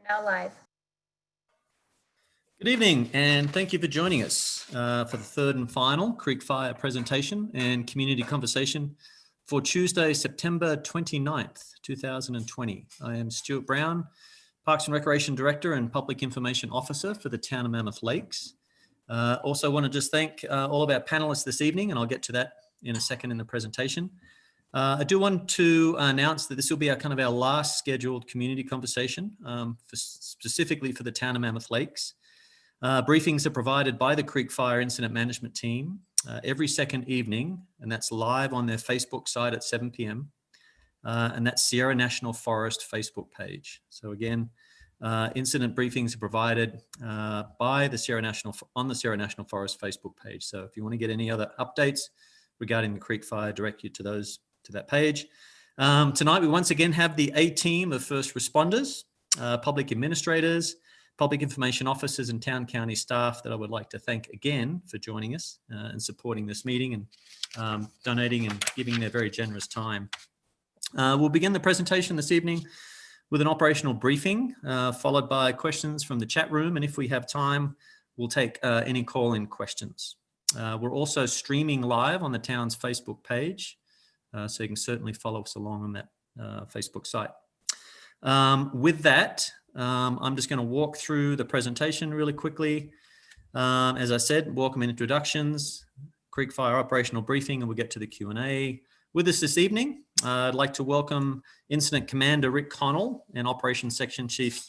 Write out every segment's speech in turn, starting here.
Now live. Good evening, and thank you for joining us for the third and final Creek Fire presentation and community conversation for Tuesday, September 29th, 2020. I am Stuart Brown, Parks and Recreation Director and Public Information Officer for the Town of Mammoth Lakes. Also want to just thank all of our panelists this evening, and I'll get to that in a second in the presentation. I do want to announce that this will be our last scheduled community conversation specifically for the Town of Mammoth Lakes. Briefings are provided by the Creek Fire Incident Management Team every second evening, and that's live on their Facebook site at 7 p.m. And that's Sierra National Forest Facebook page. So again, incident briefings are provided by the Sierra National on the Sierra National Forest Facebook page. So if you want to get any other updates regarding the Creek Fire, direct you to that page. Tonight we once again have the A team of first responders, public administrators, public information officers and town county staff that I would like to thank again for joining us and supporting this meeting and donating and giving their very generous time. We'll begin the presentation this evening with an operational briefing, followed by questions from the chat room. And if we have time, we'll take any call-in questions. We're also streaming live on the town's Facebook page, so you can certainly follow us along on that Facebook site. With that, I'm just going to walk through the presentation really quickly. As I said, welcome and introductions, Creek Fire operational briefing, and we'll get to the Q&A. With us this evening, I'd like to welcome Incident Commander Rick Connell and Operations Section Chief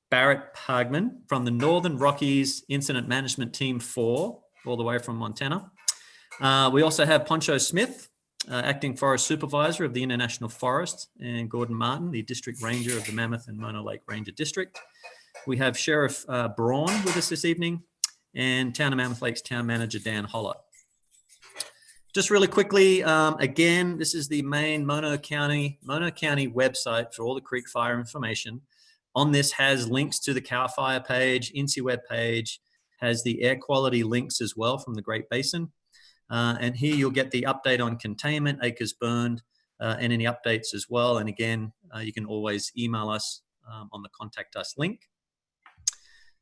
Barrett Pagman from the Northern Rockies Incident Management Team 4, all the way from Montana. We also have Poncho Smith, Acting Forest Supervisor of the International Forest, and Gordon Martin, the District Ranger of the Mammoth and Mono Lake Ranger District. We have Sheriff Braun with us this evening, and Town of Mammoth Lakes Town Manager Dan Holler. Just really quickly, again, this is the main Mono County website for all the Creek Fire information. On this has links to the CAL FIRE page, INSEE web page, has the air quality links as well from the Great Basin. And here you'll get the update on containment, acres burned, and any updates as well. And again, you can always email us on the Contact Us link.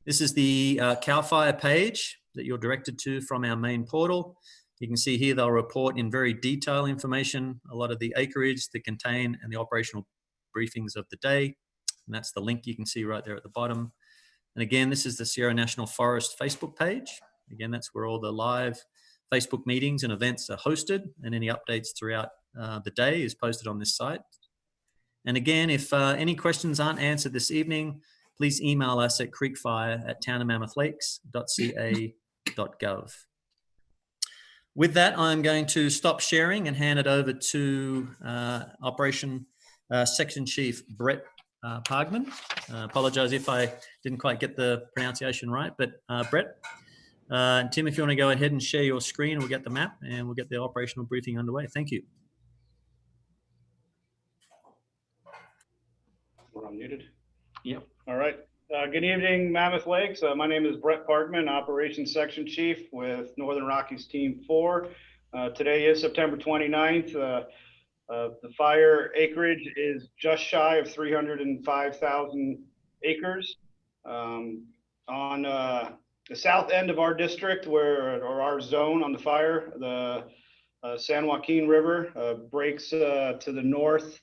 This is the CAL FIRE page that you're directed to from our main portal. You can see here they'll report in very detailed information, a lot of the acreage, the contain, and the operational briefings of the day. And that's the link you can see right there at the bottom. And again, this is the Sierra National Forest Facebook page. Again, that's where all the live Facebook meetings and events are hosted, and any updates throughout the day is posted on this site. And again, if any questions aren't answered this evening, please email us at creekfire@townofmammoth.ca.gov. With that, I'm going to stop sharing and hand it over to Operation Section Chief Brett Pagman. Apologize if I didn't quite get the pronunciation right, but Brett. Tim, if you want to go ahead and share your screen, we'll get the map and we'll get the operational briefing underway. Thank you. We're unmuted. Yep. All right. Good evening, Mammoth Lakes. My name is Brett Parkman, Operations Section Chief with Northern Rockies Team 4. Today is September 29th. The fire acreage is just shy of 305,000 acres. On the south end of our district, or our zone on the fire, the San Joaquin River breaks to the north.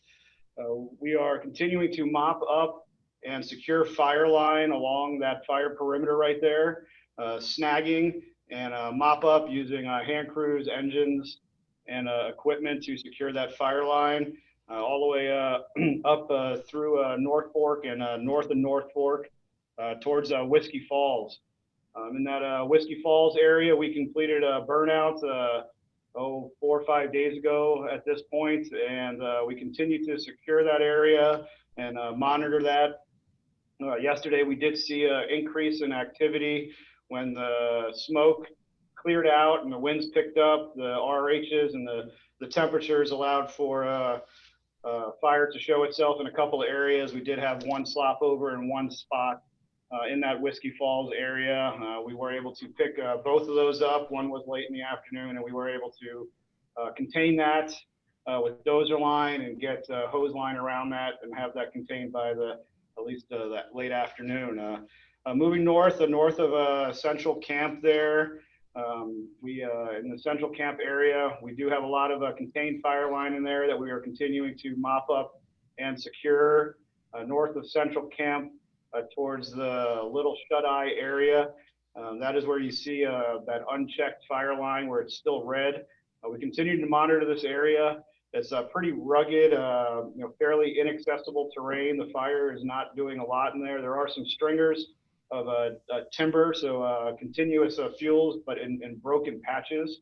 We are continuing to mop up and secure fire line along that fire perimeter right there, snagging and mop up using hand crews, engines, and equipment to secure that fire line all the way up through North Fork and north of North Fork towards Whiskey Falls. In that Whiskey Falls area, we completed a burnout 4 or 5 days ago at this point, and we continue to secure that area and monitor that. Yesterday, we did see an increase in activity when the smoke cleared out and the winds picked up, the RHs and the temperatures allowed for fire to show itself in a couple of areas. We did have one slop over in one spot in that Whiskey Falls area. We were able to pick both of those up. One was late in the afternoon, and we were able to contain that with dozer line and get hose line around that and have that contained by the at least that late afternoon. Moving north, north of Central Camp there, we in the Central Camp area, we do have a lot of contained fire line in there that we are continuing to mop up and secure. North of Central Camp, towards the Little Shut-Eye area, that is where you see that unchecked fire line where it's still red. We continue to monitor this area. It's a pretty rugged, fairly inaccessible terrain. The fire is not doing a lot in there. There are some stringers of timber, so continuous fuels, but in broken patches.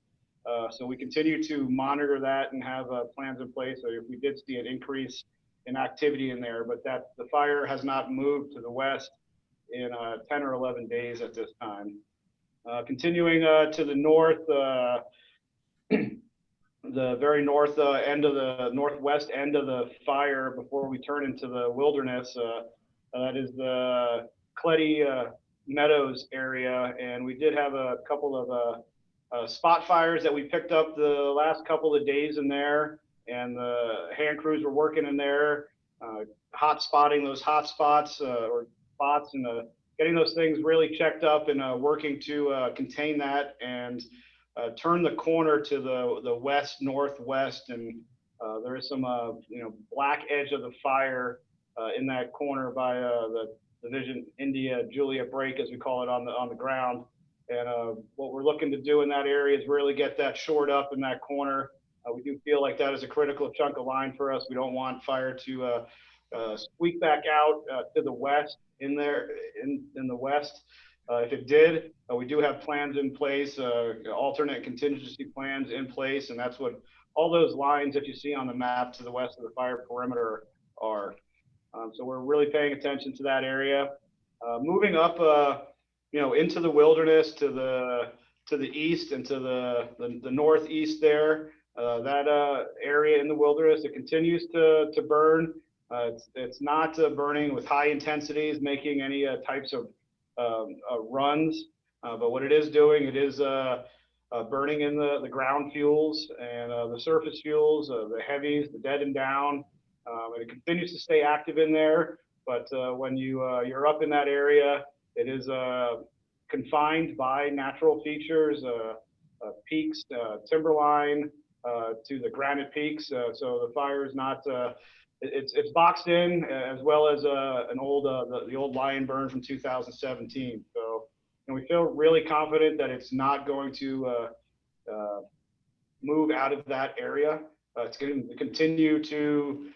So we continue to monitor that and have plans in place. So if we did see an increase in activity in there, but that the fire has not moved to the west in 10 or 11 days at this time. Continuing to the north, the very north end of the northwest end of the fire before we turn into the wilderness, that is the Cletty Meadows area, and we did have a couple of spot fires that we picked up the last couple of days in there, and the hand crews were working in there, hot spotting those hot spots or spots, and getting those things really checked up and working to contain that and turn the corner to the west northwest, and there is some black edge of the fire in that corner by the Division India Julia break, as we call it, on the ground. And what we're looking to do in that area is really get that shored up in that corner. We do feel like that is a critical chunk of line for us. We don't want fire to squeak back out to the west in the west. If it did, we do have plans in place, alternate contingency plans in place, and that's what all those lines that you see on the map to the west of the fire perimeter are. So we're really paying attention to that area. Moving up, into the wilderness to the east and to the northeast there, that area in the wilderness, it continues to burn. It's not burning with high intensities, making any types of runs, but what it is doing, it is burning in the ground fuels and the surface fuels, the heavies, the dead and down, and it continues to stay active in there. But when you're up in that area, it is confined by natural features, peaks, timberline to the granite peaks. So the fire is not. It's boxed in, as well as the old lion burn from 2017. So, and we feel really confident that it's not going to move out of that area. It's going to continue to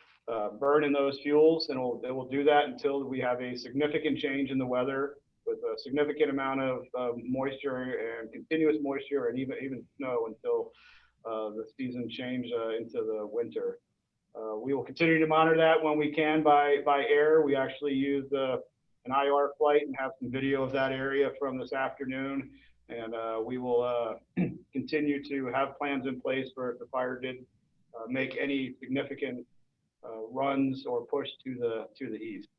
burn in those fuels, and it will do that until we have a significant change in the weather with a significant amount of moisture and continuous moisture, and even snow until the season change into the winter. We will continue to monitor that when we can by air. We actually used an IR flight and have some video of that area from this afternoon. And we will continue to have plans in place for if the fire did make any significant runs or push to the east.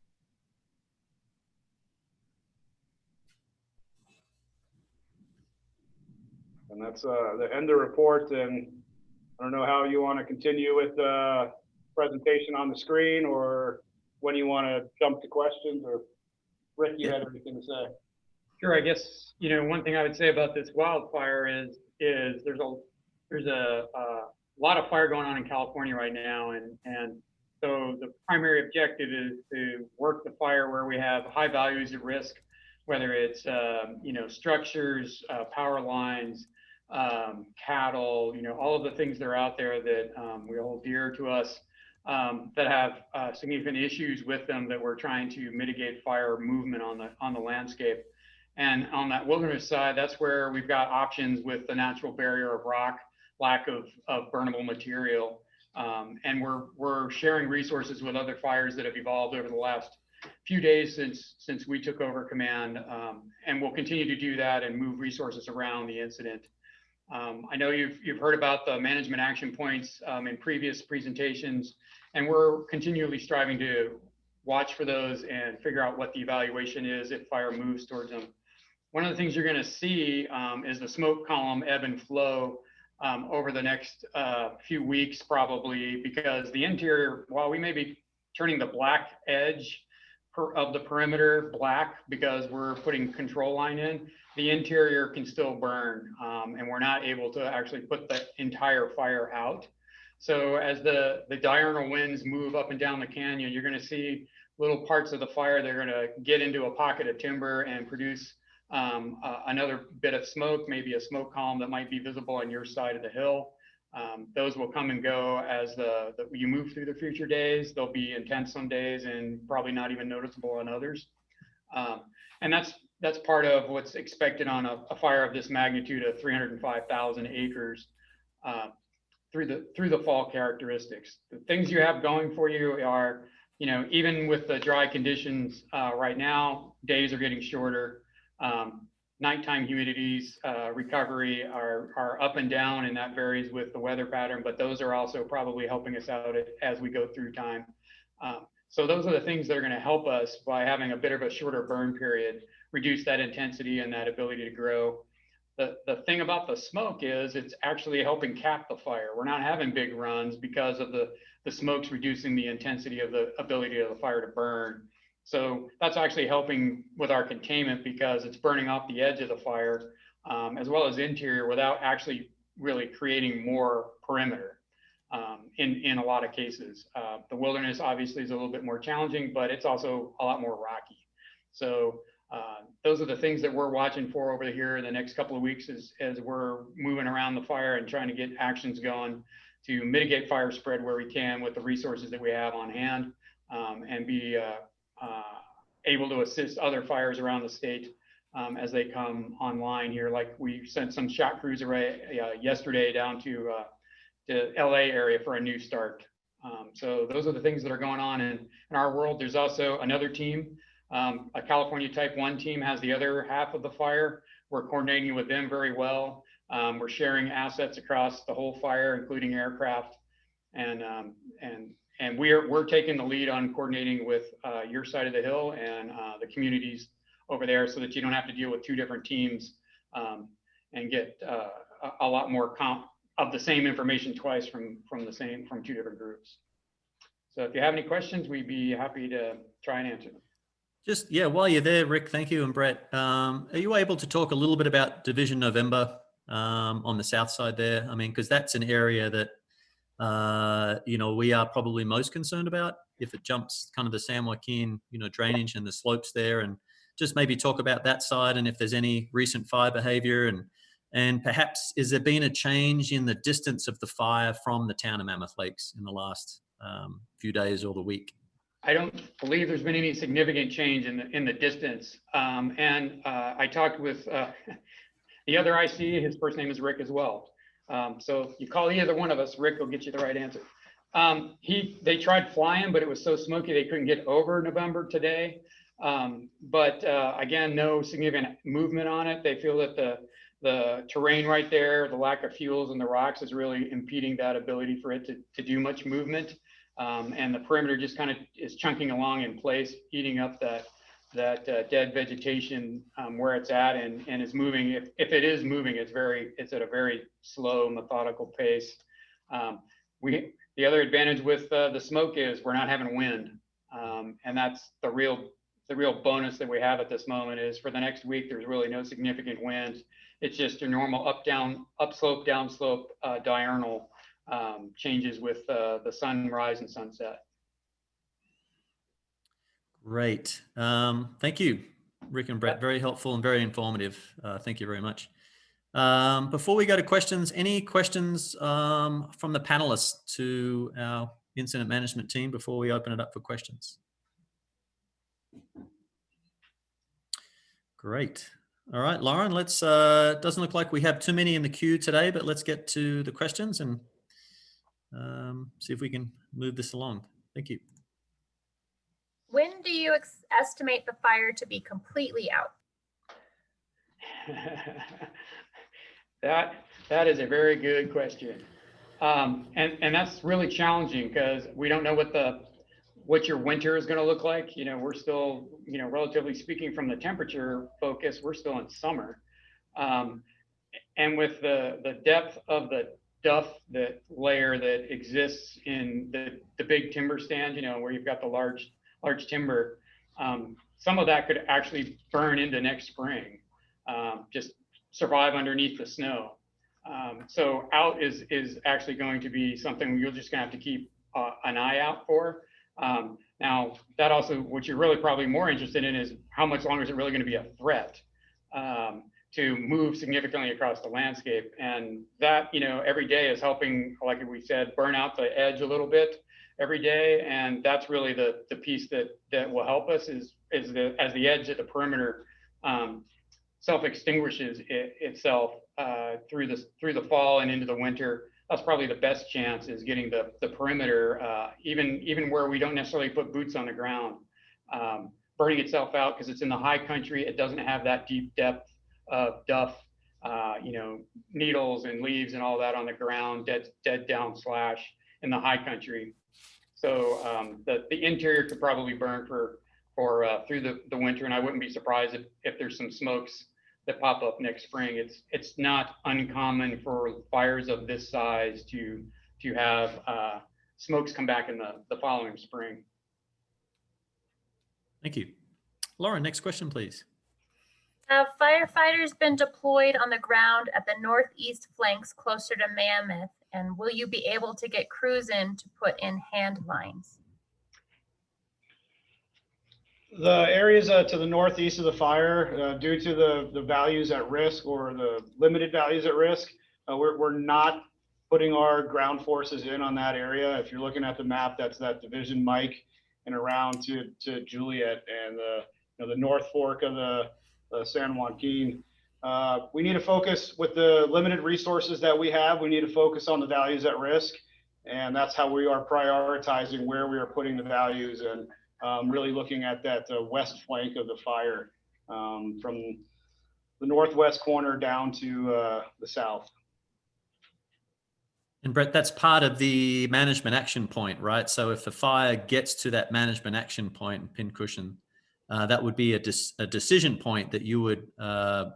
And that's the end of the report. And I don't know how you want to continue with the presentation on the screen, or when you want to jump to questions, or Rick, you had everything to say. Sure. I guess, one thing I would say about this wildfire is there's a lot of fire going on in California right now. And so the primary objective is to work the fire where we have high values at risk, whether it's, structures, power lines, cattle, all of the things that are out there that we hold dear to us, that have significant issues with them that we're trying to mitigate fire movement on the landscape. And on that wilderness side, that's where we've got options with the natural barrier of rock, lack of burnable material. And we're sharing resources with other fires that have evolved over the last few days since we took over command. And we'll continue to do that and move resources around the incident. I know you've heard about the management action points in previous presentations, and we're continually striving to watch for those and figure out what the evaluation is if fire moves towards them. One of the things you're going to see is the smoke column ebb and flow over the next few weeks, probably, because the interior, while we may be turning the black edge of the perimeter black because we're putting control line in. The interior can still burn, and we're not able to actually put the entire fire out. So as the diurnal winds move up and down the canyon, you're going to see little parts of the fire. They're going to get into a pocket of timber and produce another bit of smoke, maybe a smoke column that might be visible on your side of the hill. Those will come and go as you move through the future days. They'll be intense some days and probably not even noticeable on others. And that's part of what's expected on a fire of this magnitude of 305,000 acres through the fall characteristics. The things you have going for you are, even with the dry conditions right now, days are getting shorter. Nighttime humidities recovery are up and down, and that varies with the weather pattern, but those are also probably helping us out as we go through time. So those are the things that are going to help us by having a bit of a shorter burn period, reduce that intensity and that ability to grow. The thing about the smoke is it's actually helping cap the fire. We're not having big runs because of the smoke's reducing the intensity of the ability of the fire to burn. So that's actually helping with our containment because it's burning off the edge of the fire as well as interior without actually really creating more perimeter in a lot of cases. The wilderness obviously is a little bit more challenging, but it's also a lot more rocky. So those are the things that we're watching for over here in the next couple of weeks as we're moving around the fire and trying to get actions going to mitigate fire spread where we can with the resources that we have on hand and be able to assist other fires around the state as they come online here. Like we sent some shot crews yesterday down to the LA area for a new start. So those are the things that are going on in our world. There's also another team, a California Type 1 team has the other half of the fire. We're coordinating with them very well. We're sharing assets across the whole fire, including aircraft, and we're taking the lead on coordinating with your side of the hill and the communities over there, so that you don't have to deal with two different teams and get a lot more of the same information twice from two different groups. So if you have any questions, we'd be happy to try and answer them. Just, while you're there, Rick, thank you, and Brett, are you able to talk a little bit about Division November on the south side there? I mean, because that's an area that we are probably most concerned about if it jumps kind of the San Joaquin, drainage and the slopes there, and just maybe talk about that side and if there's any recent fire behavior and perhaps has there been a change in the distance of the fire from the town of Mammoth Lakes in the last few days or the week? I don't believe there's been any significant change in the distance. I talked with the other IC, his first name is Rick as well. So you call either one of us, Rick will get you the right answer. They tried flying, but it was so smoky they couldn't get over November today. But again, no significant movement on it. They feel that the terrain right there, the lack of fuels and the rocks is really impeding that ability for it to do much movement. And the perimeter just kind of is chunking along in place, eating up that dead vegetation where it's at and is moving. If it is moving, it's at a very slow, methodical pace. The other advantage with the smoke is we're not having wind, and that's the real bonus that we have at this moment. Is for the next week there's really no significant winds. It's just your normal upslope, downslope, diurnal changes with the sunrise and sunset. Great. Thank you, Rick and Brett. Very helpful and very informative. Thank you very much. Before we go to questions, any questions from the panelists to our incident management team before we open it up for questions? Great. All right, Lauren, let's, doesn't look like we have too many in the queue today, but let's get to the questions and see if we can move this along. Thank you. When do you estimate the fire to be completely out? That is a very good question. And that's really challenging because we don't know what your winter is going to look like. We're still, relatively speaking from the temperature focus, we're still in summer. And with the depth of the duff layer that exists in the big timber stand, where you've got the large timber, some of that could actually burn into next spring, just survive underneath the snow. So out is actually going to be something you're just gonna have to keep an eye out for. Now, that also, what you're really probably more interested in is how much longer is it really gonna be a threat to move significantly across the landscape. And that, every day is helping, like we said, burn out the edge a little bit every day. And that's really the piece that will help us is as the edge at the perimeter self-extinguishes itself through the fall and into the winter. That's probably the best chance, is getting the perimeter, even where we don't necessarily put boots on the ground, burning itself out, because it's in the high country. It doesn't have that deep depth of duff, needles and leaves and all that on the ground, dead down slash in the high country. So the interior could probably burn for through the winter, and I wouldn't be surprised if there's some smokes that pop up next spring. It's not uncommon for fires of this size to have smokes come back in the following spring. Thank you. Lauren, next question, please. Have firefighters been deployed on the ground at the northeast flanks closer to Mammoth? And will you be able to get crews in to put in hand lines? The areas to the northeast of the fire, due to the values at risk, or the limited values at risk, we're not putting our ground forces in on that area. If you're looking at the map, that's that Division Mike and around to Juliet and the North Fork of the San Joaquin. We need to focus with the limited resources that we have. We need to focus on the values at risk, and that's how we are prioritizing where we are putting the values, and really looking at that west flank of the fire, from the northwest corner down to the south. And Brett, that's part of the management action point, right? So if the fire gets to that management action point, pincushion, that would be a decision point that you would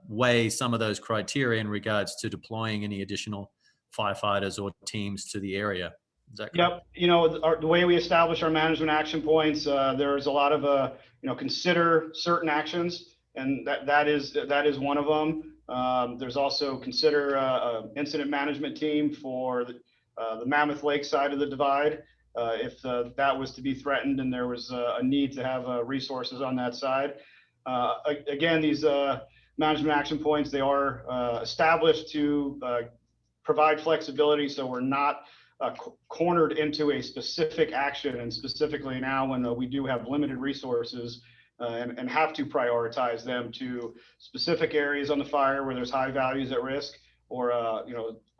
weigh some of those criteria in regards to deploying any additional firefighters or teams to the area. Is that correct? Yep. The way we establish our management action points, there's a lot of consider certain actions, and that is one of them. There's also consider incident management team for the Mammoth Lakes side of the divide. If that was to be threatened and there was a need to have resources on that side. Again, these management action points, they are established to provide flexibility, so we're not cornered into a specific action. And specifically now, when we do have limited resources and have to prioritize them to specific areas on the fire where there's high values at risk, or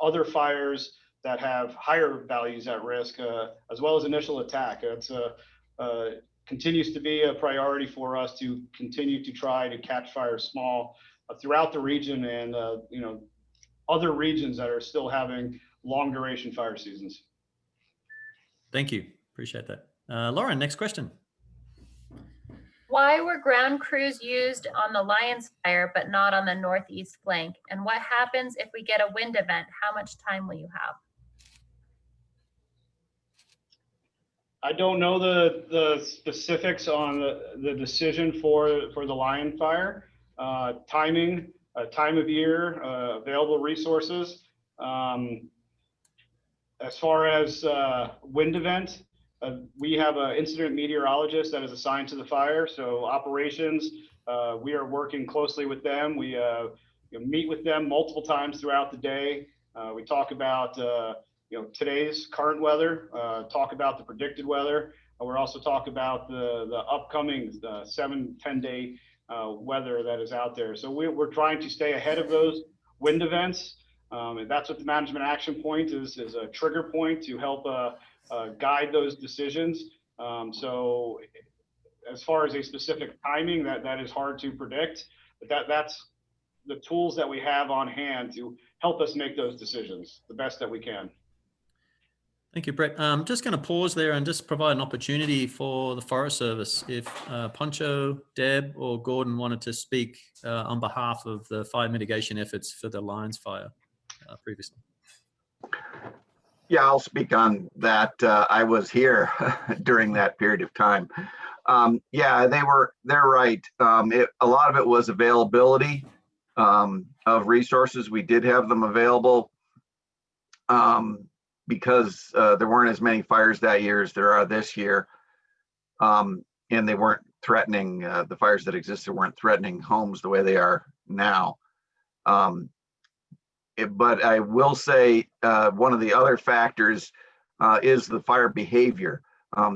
other fires that have higher values at risk, as well as initial attack. It's continues to be a priority for us to continue to try to catch fire small throughout the region, and other regions that are still having long duration fire seasons. Thank you. Appreciate that. Lauren, next question. Why were ground crews used on the Lions fire but not on the northeast flank? And what happens if we get a wind event? How much time will you have? I don't know the specifics on the decision for the Lion fire. Timing, time of year, available resources. As far as wind event, we have an incident meteorologist that is assigned to the fire. So operations, we are working closely with them. We meet with them multiple times throughout the day. We talk about today's current weather, talk about the predicted weather. We're also talk about the upcoming 7-10 day weather that is out there. So we're trying to stay ahead of those wind events. And that's what the management action point is a trigger point to help guide those decisions. So as far as a specific timing, that is hard to predict, but that's the tools that we have on hand to help us make those decisions the best that we can. Thank you, Brett. I'm just going to pause there and just provide an opportunity for the Forest Service. If Poncho, Deb, or Gordon wanted to speak on behalf of the fire mitigation efforts for the Lions fire previously. Yeah, I'll speak on that. I was here during that period of time. Yeah, they're right. A lot of it was availability of resources. We did have them available because there weren't as many fires that year as there are this year. And they weren't threatening, the fires that existed weren't threatening homes the way they are now. But I will say one of the other factors is the fire behavior.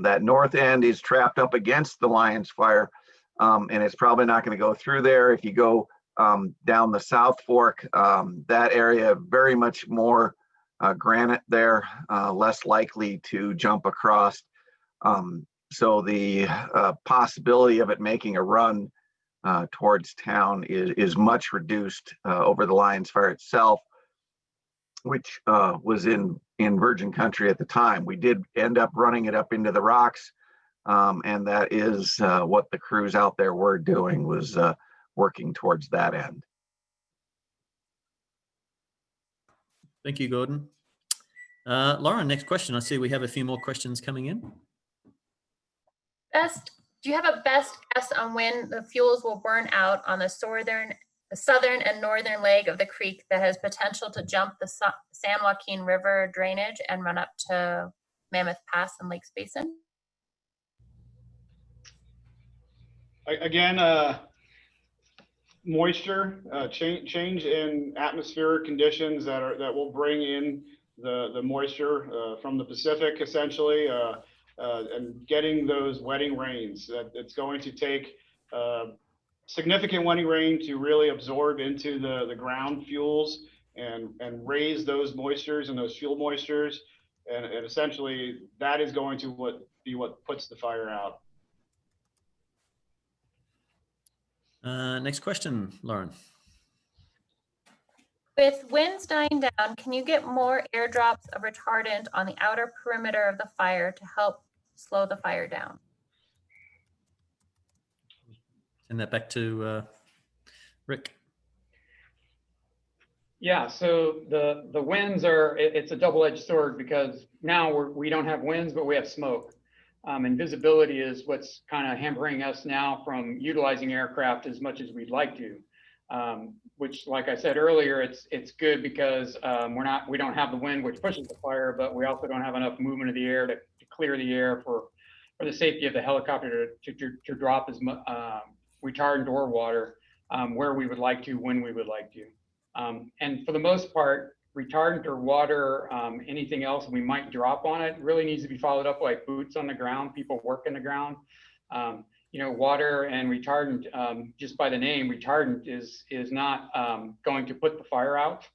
That north end is trapped up against the Lyons fire, and it's probably not going to go through there. If you go down the South Fork, that area very much more granite there, less likely to jump across. So the possibility of it making a run towards town is much reduced over the Lyons fire itself, which was in virgin country at the time. We did end up running it up into the rocks, and that is what the crews out there were doing, was working towards that end. Thank you, Gordon. Lauren, next question. I see we have a few more questions coming in. Do you have a best guess on when the fuels will burn out on the southern and northern leg of the creek that has potential to jump the San Joaquin River drainage and run up to Mammoth Pass and Lakes Basin? Again, moisture, change in atmospheric conditions that will bring in the moisture from the Pacific, essentially, and getting those wetting rains. It's going to take significant wetting rain to really absorb into the ground fuels and raise those moistures and those fuel moistures, and essentially that is going to be what puts the fire out. Next question, Lauren. With winds dying down, can you get more airdrops of retardant on the outer perimeter of the fire to help slow the fire down? Send that back to Rick. Yeah, so the winds it's a double-edged sword, because now we don't have winds, but we have smoke. And visibility is what's kind of hampering us now from utilizing aircraft as much as we'd like to. Which, like I said earlier, it's good because we don't have the wind which pushes the fire, but we also don't have enough movement of the air to clear the air for the safety of the helicopter to drop as much retardant or water where we would like to, when we would like to. And for the most part, retardant or water, anything else we might drop on it really needs to be followed up like boots on the ground, people working the ground. You know, water and retardant, just by the name, retardant is not going to put the fire out.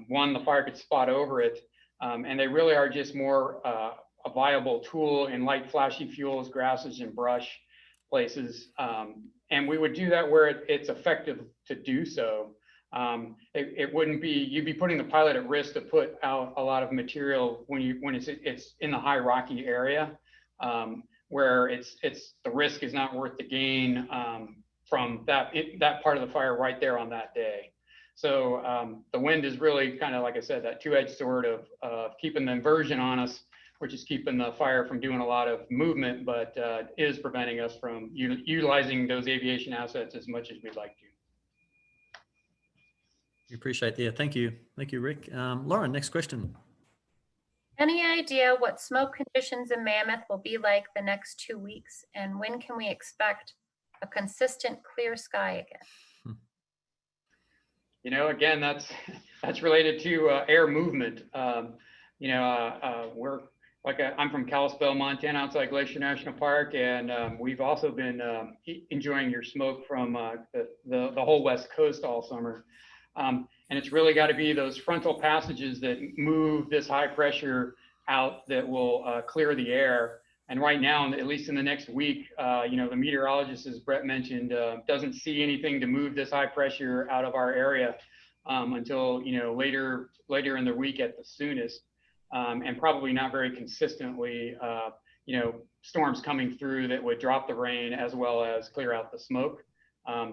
One, the fire could spot over it, and they really are just more a viable tool in light flashy fuels, grasses, and brush places. And we would do that where it's effective to do so. It wouldn't be, you'd be putting the pilot at risk to put out a lot of material when it's in the high rocky area, where the risk is not worth the gain from that part of the fire right there on that day. So the wind is really kind of, like I said, that two-edged sword of keeping the inversion on us, which is keeping the fire from doing a lot of movement, but is preventing us from utilizing those aviation assets as much as we'd like to. We appreciate that. Thank you, Rick. Lauren, next question. Any idea what smoke conditions in Mammoth will be like the next 2 weeks, and when can we expect a consistent clear sky again? You know, again, that's related to air movement. You know, I'm from Kalispell, Montana, outside Glacier National Park, and we've also been enjoying your smoke from the whole West Coast all summer. And it's really got to be those frontal passages that move this high pressure out that will clear the air. And right now, at least in the next week, you know, the meteorologist, as Brett mentioned, doesn't see anything to move this high pressure out of our area until, you know, later in the week at the soonest, and probably not very consistently, you know, storms coming through that would drop the rain as well as clear out the smoke.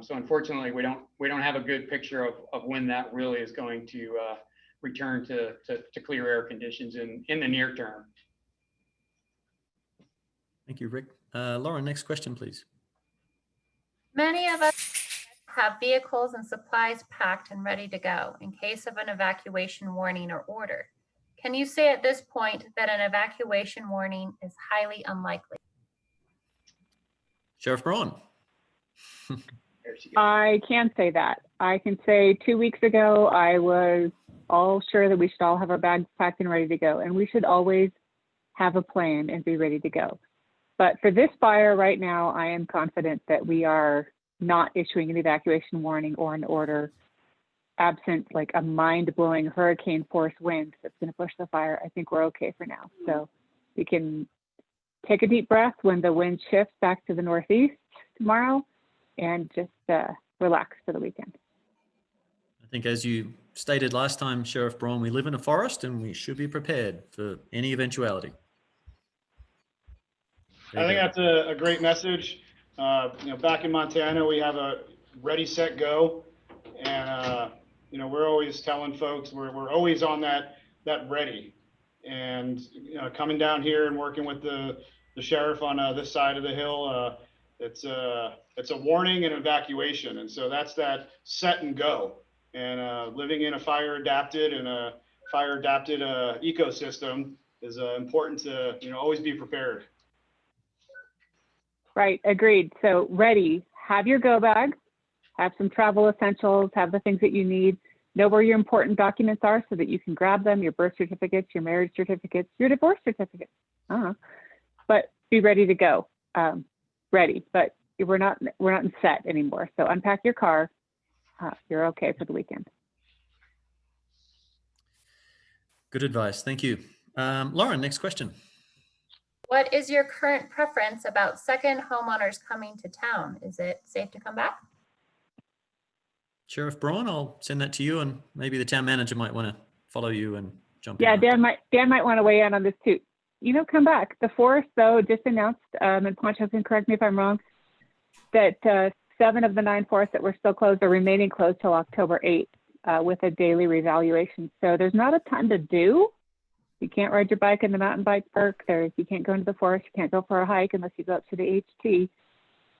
So unfortunately, we don't have a good picture of when that really is going to return to clear air conditions in the near term. Thank you, Rick. Lauren, next question, please. Many of us have vehicles and supplies packed and ready to go in case of an evacuation warning or order. Can you say at this point that an evacuation warning is highly unlikely? Sheriff Braun. I can say that. I can say 2 weeks ago, I was all sure that we should all have our bags packed and ready to go. And we should always have a plan and be ready to go. But for this fire right now, I am confident that we are not issuing an evacuation warning or an order absent like a mind-blowing hurricane force wind that's going to push the fire. I think we're okay for now. So we can take a deep breath when the wind shifts back to the northeast tomorrow and just relax for the weekend. I think as you stated last time, Sheriff Braun, we live in a forest and we should be prepared for any eventuality. I think that's a great message. Back in Montana, we have a ready, set, go. And, we're always telling folks we're always on that ready. And, coming down here and working with the sheriff on this side of the hill, it's a warning and evacuation. And so that's that set and go. And living in a fire adapted ecosystem is important to, always be prepared. Right, agreed. So ready, have your go bag, have some travel essentials, have the things that you need, know where your important documents are so that you can grab them, your birth certificates, your marriage certificates, your divorce certificates. But be ready to go. Ready, but we're not in set anymore. So unpack your car. You're okay for the weekend. Good advice. Thank you. Lauren, next question. What is your current preference about second homeowners coming to town? Is it safe to come back? Sheriff Braun, I'll send that to you, and maybe the town manager might want to follow you and jump in. Yeah, Dan might want to weigh in on this too. Come back. The forest, though, just announced, and Poncho can correct me if I'm wrong, that 7 of the 9 forests that were still closed are remaining closed till October 8th with a daily revaluation. So there's not a ton to do. You can't ride your bike in the mountain bike park. You can't go into the forest. You can't go for a hike unless you go up to the HT.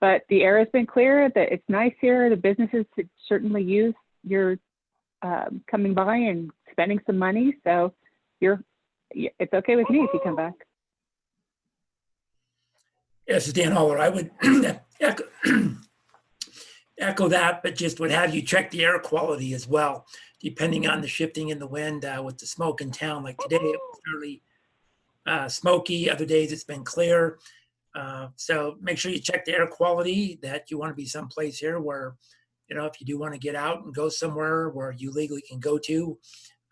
But the air has been clear. That it's nice here. The businesses certainly use your coming by and spending some money. So it's okay with me if you come back. Yes, Dan Holler. I would echo that, but just would have you check the air quality as well, depending on the shifting in the wind with the smoke in town. Like today, it was fairly smoky. Other days, it's been clear. So make sure you check the air quality, that you want to be someplace here where, if you do want to get out and go somewhere where you legally can go to,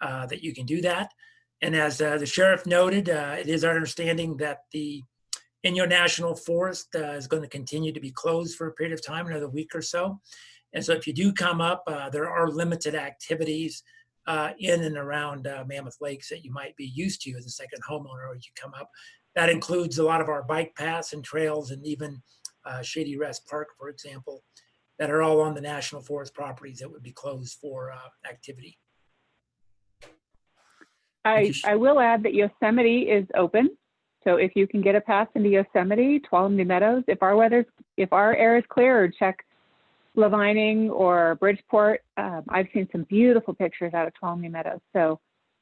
that you can do that. And as the sheriff noted, it is our understanding that the Inyo National Forest is going to continue to be closed for a period of time, another week or so. And so if you do come up, there are limited activities in and around Mammoth Lakes that you might be used to as a second homeowner as you come up. That includes a lot of our bike paths and trails, and even Shady Rest Park, for example, that are all on the National Forest properties that would be closed for activity. I will add that Yosemite is open. So if you can get a pass into Yosemite, Tuolumne Meadows, if our air is clear, or check Levining or Bridgeport. I've seen some beautiful pictures out of Tuolumne Meadows. So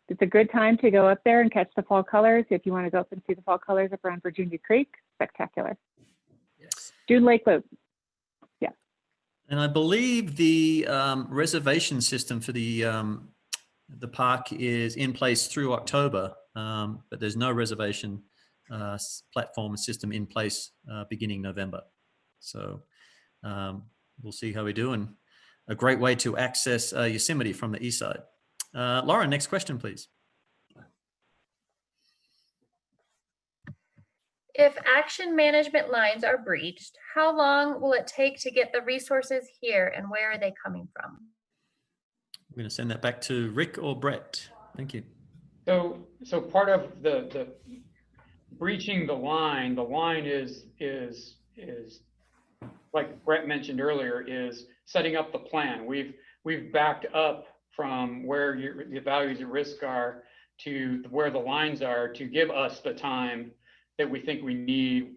it's a good time to go up there and catch the fall colors. If you want to go up and see the fall colors up around Virginia Creek, spectacular. Yes. June Lake Loop. Yeah. And I believe the reservation system for the park is in place through October, but there's no reservation platform system in place beginning November. So we'll see how we do, and a great way to access Yosemite from the east side. Lauren, next question, please. If action management lines are breached, how long will it take to get the resources here, and where are they coming from? I'm going to send that back to Rick or Brett. Thank you. So part of the breaching the line is like Brett mentioned earlier, is setting up the plan. We've backed up from where the values at risk are to where the lines are to give us the time that we think we need.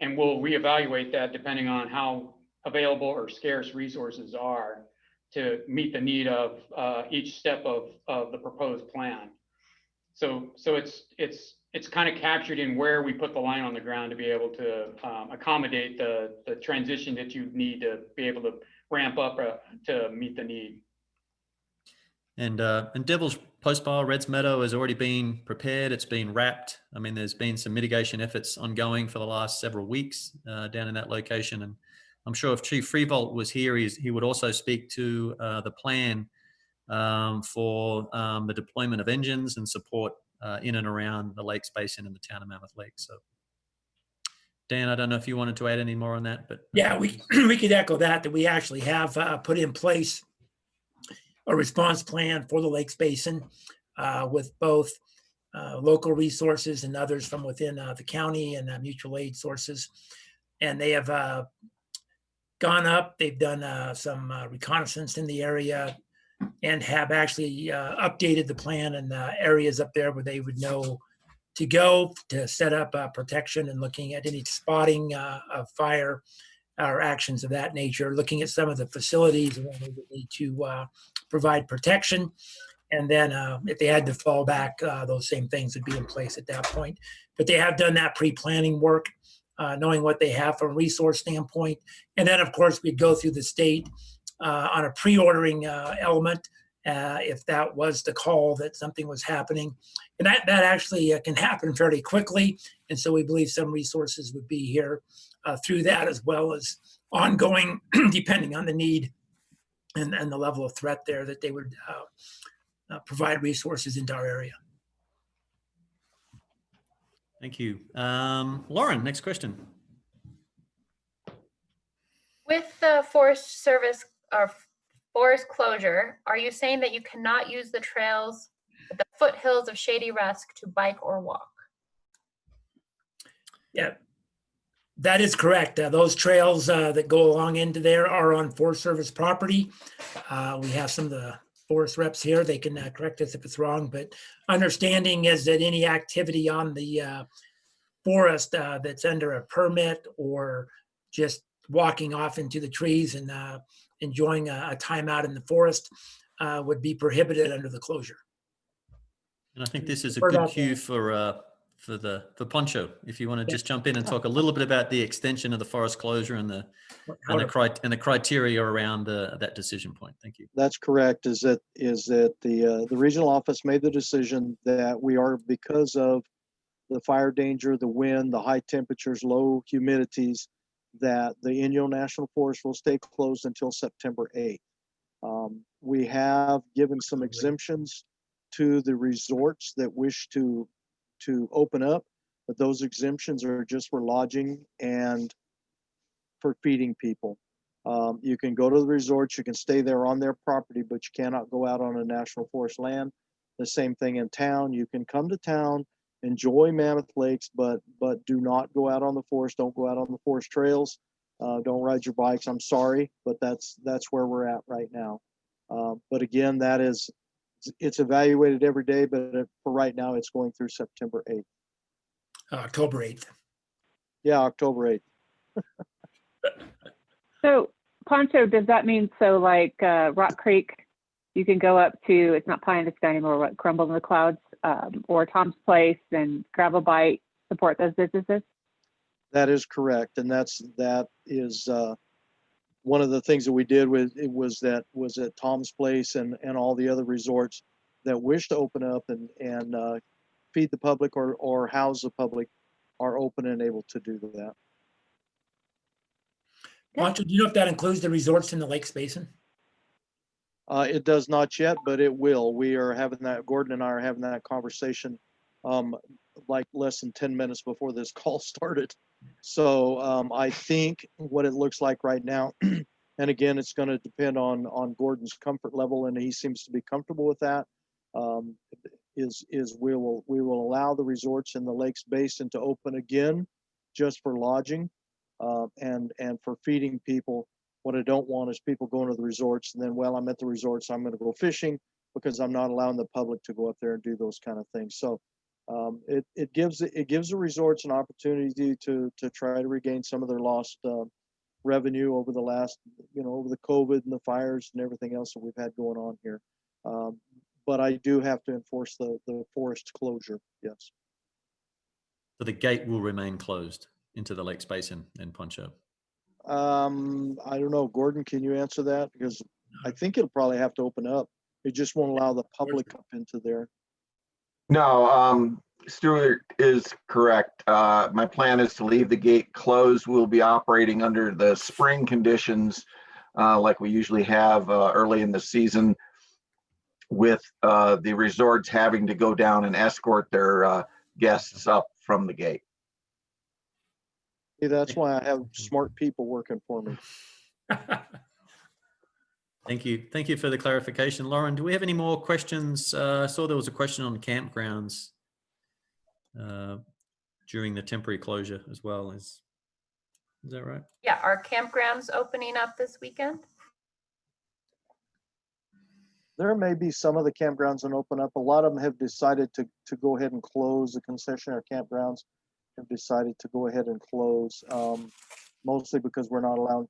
And we'll reevaluate that depending on how available or scarce resources are to meet the need of each step of the proposed plan. So it's kind of captured in where we put the line on the ground to be able to accommodate the transition that you need to be able to ramp up to meet the need. And Devil's Postpile, Reds Meadow has already been prepared. It's been wrapped. I mean, there's been some mitigation efforts ongoing for the last several weeks down in that location. And I'm sure if Chief Freevolt was here, he would also speak to the plan for the deployment of engines and support in and around the Lakes Basin and the Town of Mammoth Lakes. So, Dan, I don't know if you wanted to add any more on that, but Yeah, we could echo that we actually have put in place a response plan for the Lakes Basin with both local resources and others from within the county and mutual aid sources. And they have gone up, they've done some reconnaissance in the area and have actually updated the plan and areas up there where they would know to go to set up protection and looking at any spotting of fire or actions of that nature, looking at some of the facilities where they would need to provide protection. And then if they had to fall back, those same things would be in place at that point. But they have done that pre-planning work, knowing what they have from a resource standpoint. And then, of course, we'd go through the state on a pre-ordering element if that was the call that something was happening. And that actually can happen fairly quickly. And so we believe some resources would be here through that, as well as ongoing, depending on the need and the level of threat there, that they would provide resources into our area. thank you. Lauren, next question. With the Forest Service or forest closure, are you saying that you cannot use the trails at the foothills of Shady Rest to bike or walk? Yeah, that is correct. Those trails that go along into there are on Forest Service property. We have some of the forest reps here. They can correct us if it's wrong, but understanding is that any activity on the forest that's under a permit or just walking off into the trees and enjoying a time out in the forest would be prohibited under the closure. And I think this is a good cue for Poncho, if you want to just jump in and talk a little bit about the extension of the forest closure and the criteria around that decision point. Thank you. That's correct. Is that the regional office made the decision that we are, because of the fire danger, the wind, the high temperatures, low humidities, that the Inyo National Forest will stay closed until September 8th. We have given some exemptions to the resorts that wish to open up, but those exemptions are just for lodging and for feeding people. You can go to the resorts, you can stay there on their property, but you cannot go out on a national forest land. The same thing in town. You can come to town, enjoy Mammoth Lakes, but do not go out on the forest. Don't go out on the forest trails. Don't ride your bikes. I'm sorry, but that's where we're at right now. But again, it's evaluated every day, but for right now, it's going through September 8th. October 8th. Yeah, October 8th. So, Poncho, does that mean like Rock Creek, you can go up to, it's not pie in the sky anymore, what, Crumble in the Clouds, or Tom's Place and Gravel Bite, support those businesses? That is correct, and that is one of the things that we did was at Tom's Place and all the other resorts that wish to open up and feed the public or house the public are open and able to do that. Poncho, do you know if that includes the resorts in the Lakes Basin? It does not yet, but it will. We are having that, Gordon and I are having that conversation like less than 10 minutes before this call started. So I think what it looks like right now, and again, it's going to depend on Gordon's comfort level, and he seems to be comfortable with that, is we will allow the resorts in the Lakes Basin to open again just for lodging and for feeding people. What I don't want is people going to the resorts and then, well, I'm at the resorts, I'm going to go fishing because I'm not allowing the public to go up there and do those kind of things. So it gives the resorts an opportunity to try to regain some of their lost revenue over the last, over the COVID and the fires and everything else that we've had going on here. But I do have to enforce the forest closure. Yes. So the gate will remain closed into the Lakes Basin and Poncho. I don't know, Gordon, can you answer that? Because I think it'll probably have to open up. It just won't allow the public up into there. No, Stuart is correct. My plan is to leave the gate closed. We'll be operating under the spring conditions like we usually have early in the season, with the resorts having to go down and escort their guests up from the gate. See, that's why I have smart people working for me. Thank you. Thank you for the clarification. Lauren, do we have any more questions? I saw there was a question on campgrounds during the temporary closure as well. Is that right? Yeah, are campgrounds opening up this weekend? There may be some of the campgrounds that open up. A lot of them have decided to go ahead and close. The concessionaire campgrounds have decided to go ahead and close, mostly because we're not allowed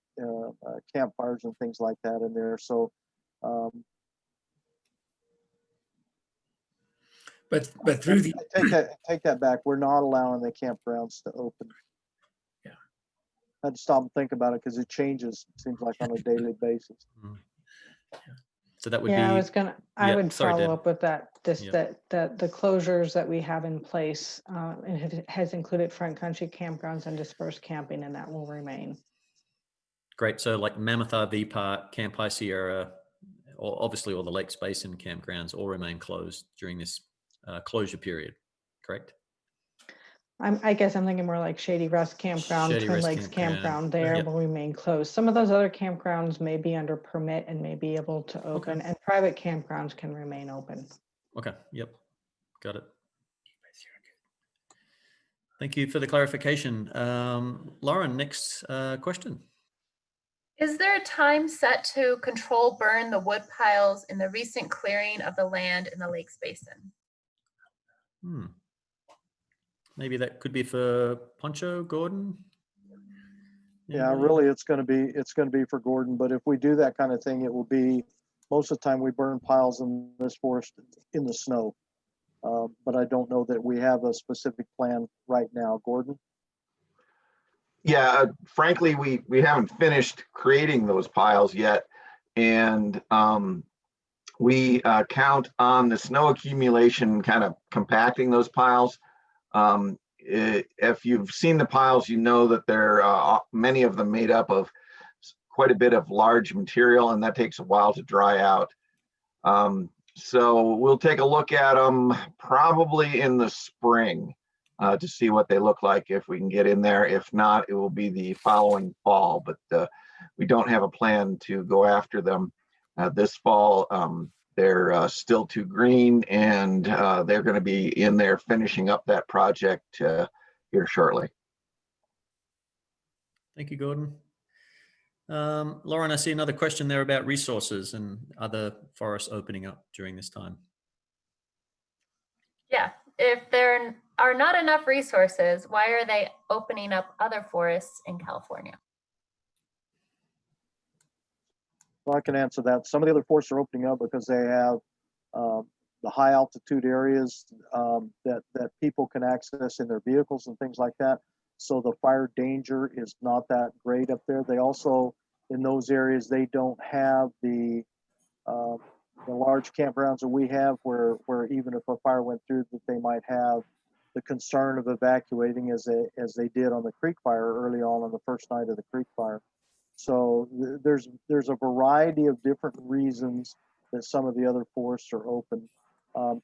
campfires and things like that in there. So, but through the take that back. We're not allowing the campgrounds to open. Yeah, I had to stop and think about it because it changes. It seems like on a daily basis. yeah. So that would Yeah, be. I would sorry, follow Deb. up with that. Yeah. That the closures that we have in place has included front country campgrounds and dispersed camping, and that will remain. Great. So like Mammoth RV Park, Camp High Sierra, or obviously all the Lakes Basin campgrounds all remain closed during this closure period, correct? I guess I'm thinking more like Shady Rest Campground, Shady Twin Rest Lakes Campground. Campground there Yep. will remain closed. Some of those other campgrounds may be under permit and may be able to open, and private campgrounds can remain open. Okay. Yep. Got it. Thank you for the clarification. Lauren, next question. Is there a time set to control burn the wood piles in the recent clearing of the land in the Lakes Basin? Maybe that could be for Poncho, Gordon. Yeah, Anybody? really, it's going to be for Gordon. But if we do that kind of thing, it will be most of the time we burn piles in this forest in the snow. But I don't know that we have a specific plan right now. Gordon? Yeah, frankly, we haven't finished creating those piles yet. And we count on the snow accumulation kind of compacting those piles. If you've seen the piles, you know that they're many of them made up of quite a bit of large material, and that takes a while to dry out. So we'll take a look at them probably in the spring to see what they look like if we can get in there. If not, it will be the following fall, but we don't have a plan to go after them this fall. They're still too green, and they're going to be in there finishing up that project here shortly. Thank you, Gordon. Lauren, I see another question there about resources and other forests opening up during this time. Yeah, if there are not enough resources, why are they opening up other forests in California? Well, I can answer that. Some of the other forests are opening up because they have the high altitude areas that people can access in their vehicles and things like that. So the fire danger is not that great up there. They also, in those areas, they don't have the large campgrounds that we have where even if a fire went through, that they might have the concern of evacuating as they did on the creek fire early on the first night of the creek fire. So there's a variety of different reasons that some of the other forests are open.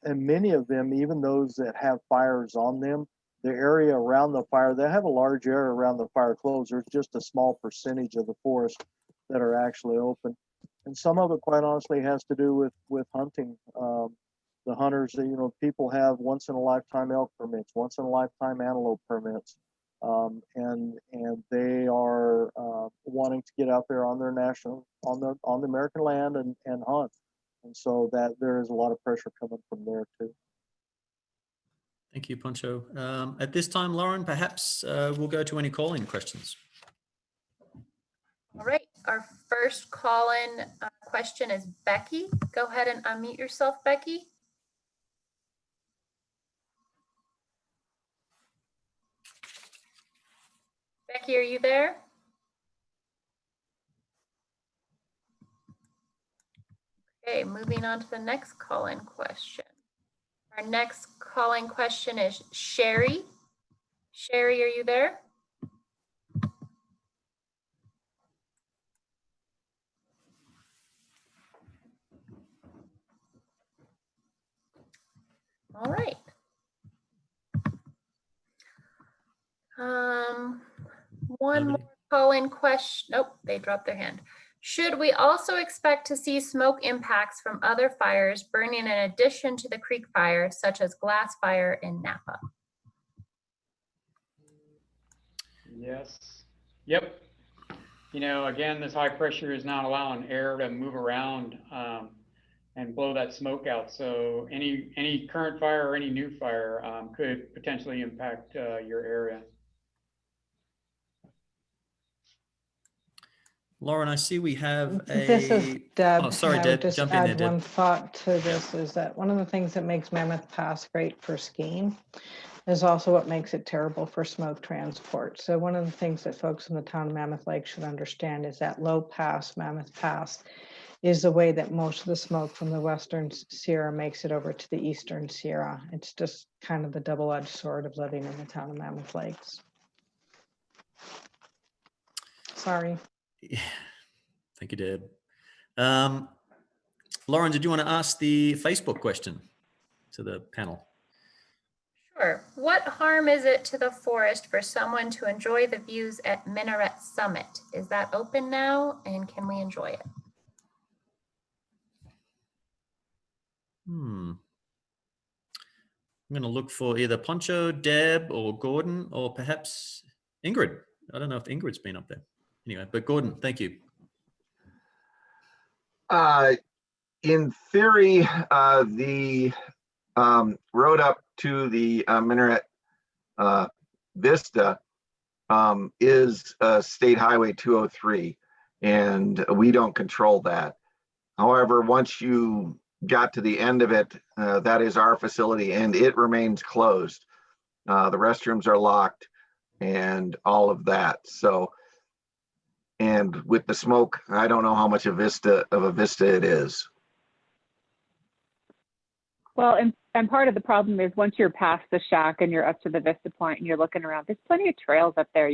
And many of them, even those that have fires on them, the area around the fire, they have a large area around the fire closed. There's just a small percentage of the forest that are actually open. And some of it, quite honestly, has to do with hunting. The hunters, people have once in a lifetime elk permits, once in a lifetime antelope permits. And they are, wanting to get out there on their on the American land and hunt. And so that there is a lot of pressure coming from there too. Thank you, Poncho. At this time, Lauren, perhaps we'll go to any call-in questions. All right, our first call-in question is Becky. Go ahead and unmute yourself, Becky. Becky, are you there? Okay, moving on to the next call-in question. Our next call-in question is Sherry. Sherry, are you there? All right. One more call-in question. Nope, they dropped their hand. Should we also expect to see smoke impacts from other fires burning in addition to the creek fire, such as glass fire in Napa? Yes. Yep. You know, again, this high pressure is not allowing air to move around and blow that smoke out. So any current fire or any new fire could potentially impact your area. Lauren, I see we have a. This is Deb. Oh, sorry, and I would Deb. just Jump in add there, Deb. one thought to this is that one of the things that makes Mammoth Pass great for skiing is also what makes it terrible for smoke transport. So one of the things that folks in the town of Mammoth Lake should understand is that low pass, Mammoth Pass, is the way that most of the smoke from the Western Sierra makes it over to the Eastern Sierra. It's just kind of the double-edged sword of living in the town of Mammoth Lakes. Sorry. Yeah. Thank you, Deb. Lauren, did you want to ask the Facebook question to the panel? Sure. What harm is it to the forest for someone to enjoy the views at Minaret Summit? Is that open now and can we enjoy it? I'm going to look for either Poncho, Deb, or Gordon, or perhaps Ingrid. I don't know if Ingrid's been up there. Anyway, but Gordon, thank you. In theory, the road up to the Minaret Vista is State Highway 203, and we don't control that. However, once you got to the end of it, that is our facility and it remains closed. The restrooms are locked and all of that. So, and with the smoke, I don't know how much of a vista it is. Well, and part of the problem is once you're past the shack and you're up to the vista point and you're looking around, there's plenty of trails up there.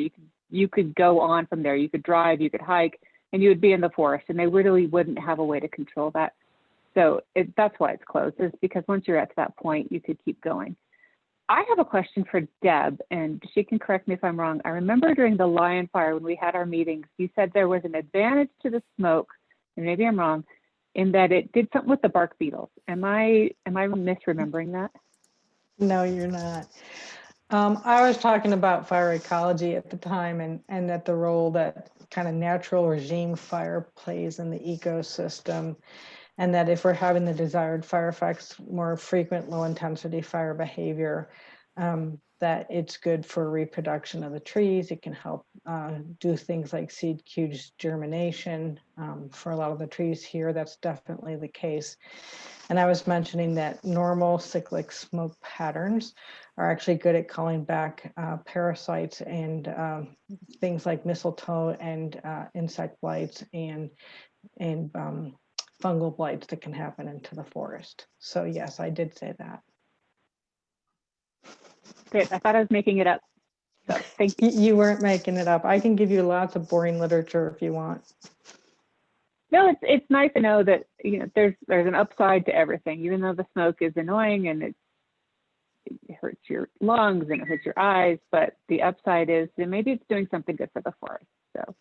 You could go on from there. You could drive, you could hike, and you would be in the forest, and they really wouldn't have a way to control that. So that's why it's closed, is because once you're at that point, you could keep going. I have a question for Deb, and she can correct me if I'm wrong. I remember during the Lion Fire, when we had our meetings, you said there was an advantage to the smoke, and maybe I'm wrong, in that it did something with the bark beetles. Am I misremembering that? No, you're not. I was talking about fire ecology at the time and that the role that kind of natural regime fire plays in the ecosystem, and that if we're having the desired fire effects, more frequent low intensity fire behavior, that it's good for reproduction of the trees. It can help do things like seed cube germination. For a lot of the trees here, that's definitely the case. And I was mentioning that normal cyclic smoke patterns are actually good at calling back parasites and things like mistletoe and insect blights and fungal blights that can happen into the forest. So yes, I did say that. Great. I thought I was making it up. So thank you. You weren't making it up. I can give you lots of boring literature if you want. No, it's nice to know that there's an upside to everything, even though the smoke is annoying and it hurts your lungs and it hurts your eyes, but the upside is that maybe it's doing something good for the forest. So.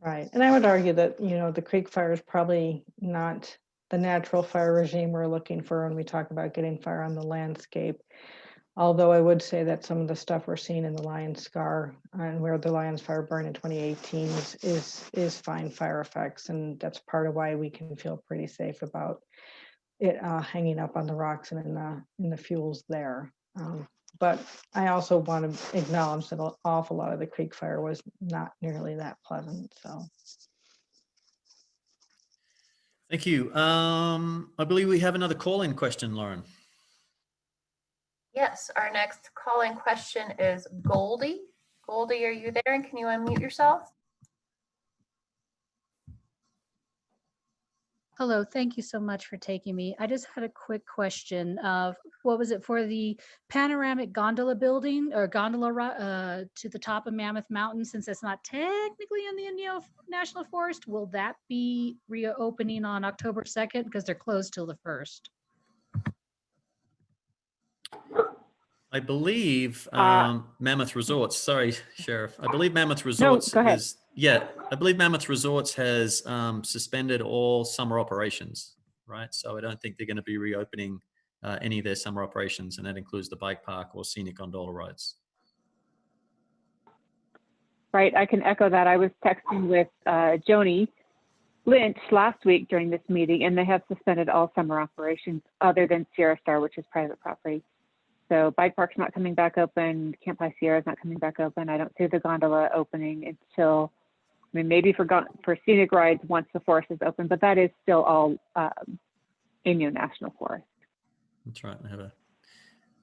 Right, and I would argue that the creek fire is probably not the natural fire regime we're looking for when we talk about getting fire on the landscape. Although I would say that some of the stuff we're seeing in the Lion Scar and where the Lions Fire burned in 2018 is fine fire effects. And that's part of why we can feel pretty safe about it hanging up on the rocks and in the fuels there. But I also want to acknowledge that an awful lot of the creek fire was not nearly that pleasant. So Thank you. I believe we have another call-in question, Lauren. Yes, our next call-in question is Goldie. Goldie, are you there and can you unmute yourself? Hello, thank you so much for taking me. I just had a quick question of what was it for the panoramic gondola building or gondola to the top of Mammoth Mountain, since it's not technically in the Inyo National Forest, will that be reopening on October 2nd? Because they're closed till the 1st. I believe Mammoth Resorts, sorry, Sheriff. I believe Mammoth Resorts go ahead. I believe Mammoth Resorts has suspended all summer operations, right? So I don't think they're going to be reopening any of their summer operations, and that includes the bike park or scenic gondola rides. Right, I can echo that. I was texting with Joni Lynch last week during this meeting, and they have suspended all summer operations other than Sierra Star, which is private property. So bike park's not coming back open. Camp High Sierra is not coming back open. I don't see the gondola opening until, I mean, maybe for scenic rides once the forest is open, but that is still all Inyo National Forest. That's right. I have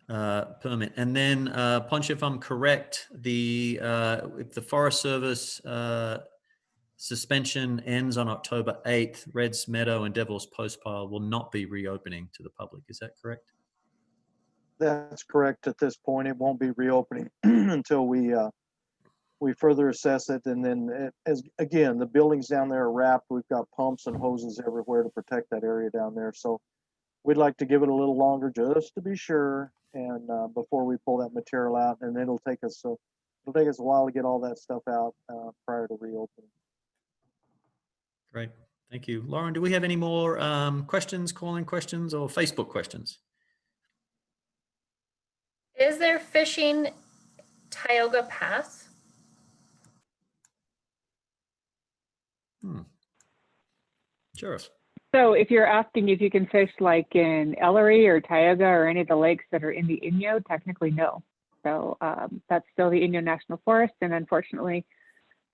a permit. And then, Ponch, if I'm correct, if the Forest Service suspension ends on October 8th, Reds Meadow and Devil's Postpile will not be reopening to the public. Is that correct? That's correct. At this point, it won't be reopening until we further assess it. And then again, the buildings down there are wrapped. We've got pumps and hoses everywhere to protect that area down there. So we'd like to give it a little longer just to be sure. And before we pull that material out, and it'll take us a while to get all that stuff out prior to reopening. Great. Thank you. Lauren, do we have any more questions, call-in questions or Facebook questions? Is there fishing Tioga Pass? Sheriff. So if you're asking if you can fish like in Ellery or Tioga or any of the lakes that are in the Inyo, technically no. So that's still the Inyo National Forest. And unfortunately,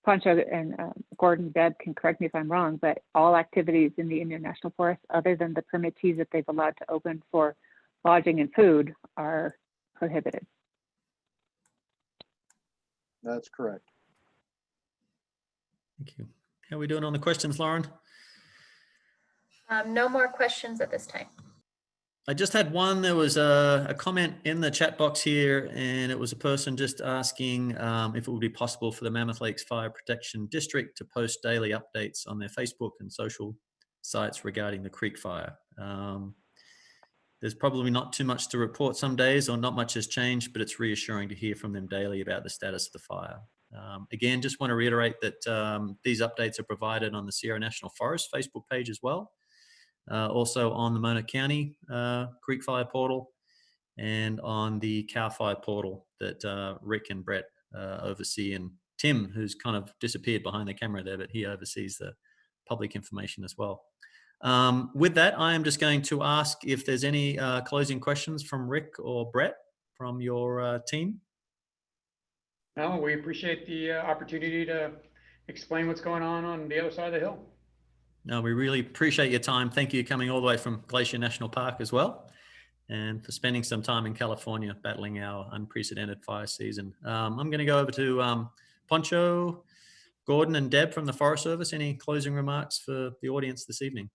Poncho and Gordon, Deb can correct me if I'm wrong, but all activities in the Inyo National Forest, other than the permittees that they've allowed to open for lodging and food, are prohibited. That's correct. Thank you. How are we doing on the questions, Lauren? No more questions at this time. I just had one. There was a comment in the chat box here, and it was a person just asking if it would be possible for the Mammoth Lakes Fire Protection District to post daily updates on their Facebook and social sites regarding the creek fire. There's probably not too much to report some days, or not much has changed, but it's reassuring to hear from them daily about the status of the fire. Again, just want to reiterate that these updates are provided on the Sierra National Forest Facebook page as well. Also on the Mona County Creek Fire portal, and on the CAL Fire portal that Rick and Brett oversee, and Tim, who's kind of disappeared behind the camera there, but he oversees the public information as well. With that, I am just going to ask if there's any closing questions from Rick or Brett from your team. No, we appreciate the opportunity to explain what's going on the other side of the hill. No, we really appreciate your time. Thank you for coming all the way from Glacier National Park as well, and for spending some time in California battling our unprecedented fire season. I'm going to go over to Poncho, Gordon, and Deb from the Forest Service. Any closing remarks for the audience this evening?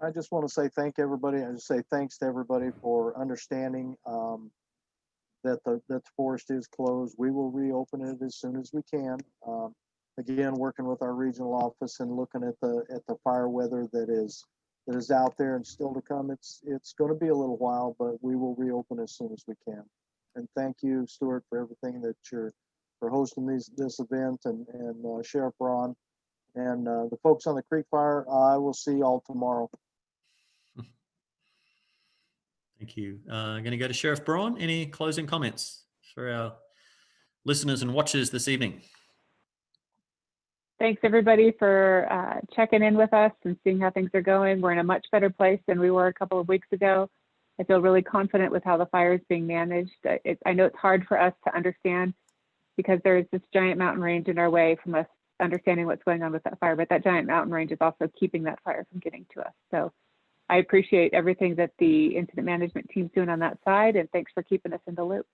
I just want to say thank everybody. I just say thanks to everybody for understanding that the forest is closed. We will reopen it as soon as we can. Again, working with our regional office and looking at the fire weather that is out there and still to come. It's going to be a little while, but we will reopen as soon as we can. And thank you, Stuart, for everything that for hosting this event, and Sheriff Ron and the folks on the Creek Fire. I will see y'all tomorrow. Thank you. I'm going to go to Sheriff Braun. Any closing comments for our listeners and watchers this evening? Thanks everybody for checking in with us and seeing how things are going. We're in a much better place than we were a couple of weeks ago. I feel really confident with how the fire is being managed. I know it's hard for us to understand because there is this giant mountain range in our way from us understanding what's going on with that fire, but that giant mountain range is also keeping that fire from getting to us. So I appreciate everything that the incident management team's doing on that side, and thanks for keeping us in the loop.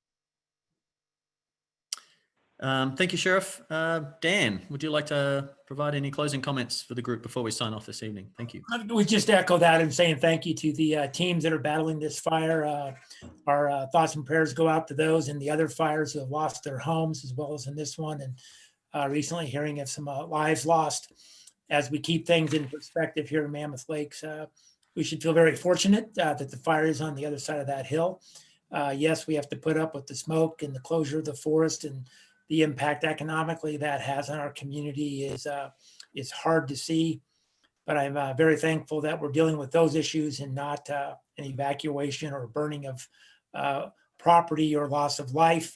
Thank you, Sheriff. Dan, would you like to provide any closing comments for the group before we sign off this evening? Thank you. We just echo that and saying thank you to the teams that are battling this fire. Our thoughts and prayers go out to those in the other fires who have lost their homes as well as in this one. And recently hearing of some lives lost. As we keep things in perspective here in Mammoth Lakes, we should feel very fortunate that the fire is on the other side of that hill. Yes, we have to put up with the smoke and the closure of the forest and the impact economically that has on our community is hard to see. But I'm very thankful that we're dealing with those issues and not an evacuation or burning of property or loss of life.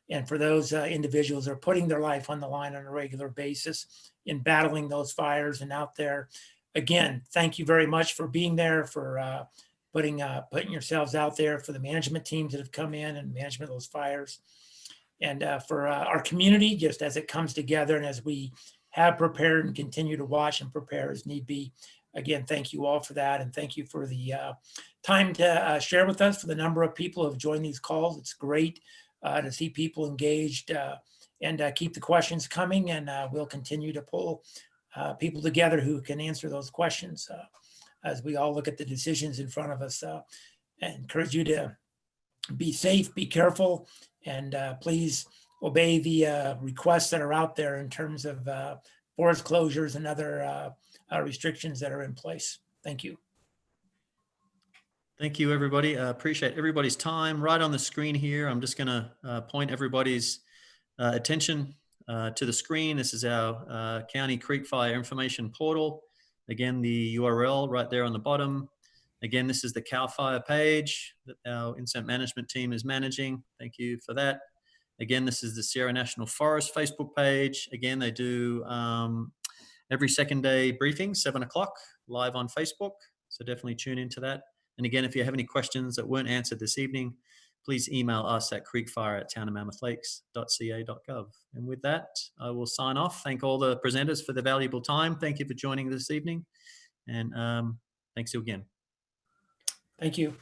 And for those individuals that are putting their life on the line on a regular basis in battling those fires and out there. Again, thank you very much for being there, for putting yourselves out there, for the management teams that have come in and management of those fires. And for our community, just as it comes together and as we have prepared and continue to watch and prepare as need be. Again, thank you all for that. And thank you for the time to share with us, for the number of people who have joined these calls. It's great to see people engaged and keep the questions coming. And we'll continue to pull people together who can answer those questions as we all look at the decisions in front of us. I encourage you to be safe, be careful, and please obey the requests that are out there in terms of forest closures and other restrictions that are in place. Thank you. Thank you, everybody. I appreciate everybody's time. Right on the screen here, I'm just going to point everybody's attention to the screen. This is our County Creek Fire Information Portal. Again, the URL right there on the bottom. Again, this is the CAL FIRE page that our incident management team is managing. Thank you for that. Again, this is the Sierra National Forest Facebook page. Again, they do every second day briefing, 7 o'clock, live on Facebook. So definitely tune into that. And again, if you have any questions that weren't answered this evening, please email us at creekfire@townofmammoth.ca.gov. And with that, I will sign off. Thank all the presenters for the valuable time. Thank you for joining this evening. And thanks again. Thank you.